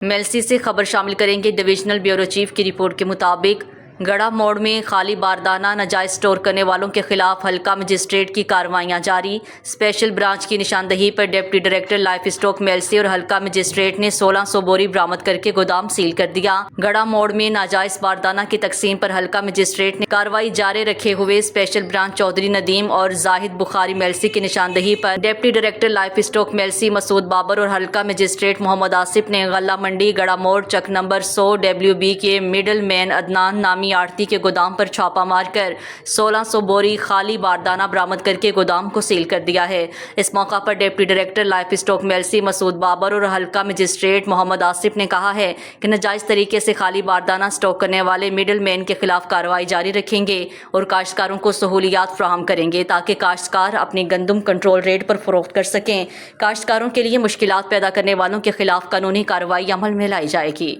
میلسی سے خبر شامل کریں گے۔ ڈویژنل بیورو چیف کی رپورٹ کے مطابق گڑھا موڑ میں خالی باردانہ ناجائز اسٹور کرنے والوں کے خلاف حلقہ مجسٹریٹ کی کارروائیاں جاری۔ اسپیشل برانچ کی نشاندہی پر deputy director livestock Mailsi اور حلقہ مجسٹریٹ نے 1600 بوری برآمد کر کے گودام سیل کر دیا۔ گڑھا موڑ میں ناجائز باردانہ کی تقسیم پر حلقہ مجسٹریٹ نے کارروائی جاری رکھے ہوئے اسپیشل برانچ چودھری ندیم اور زاہد بخاری میلسی کی نشاندہی پر deputy director livestock Mailsi Masood Babar اور حلقہ مجسٹریٹ محمد آصف نے غلہ منڈی گڑھا موڑ چک نمبر 100 WB کے مڈل مین عدنان نامی آڑتی کے گودام پر چھاپہ مار کر 1600 بوری خالی باردانہ برآمد کر کے گودام کو سیل کر دیا ہے۔ اس موقع پر deputy director livestock Mailsi Masood Babar اور حلقہ مجسٹریٹ محمد آصف نے کہا ہے کہ ناجائز طریقے سے خالی باردانہ اسٹاک کرنے والے مڈل مین کے خلاف کارروائی جاری رکھیں گے اور کاشتکاروں کو سہولیات فراہم کریں گے تاکہ کاشتکار اپنی گندم کنٹرول ریٹ پر فروخت کر سکیں۔ کاشتکاروں کے لیے مشکلات پیدا کرنے والوں کے خلاف قانونی کارروائی عمل میں لائی جائے گی۔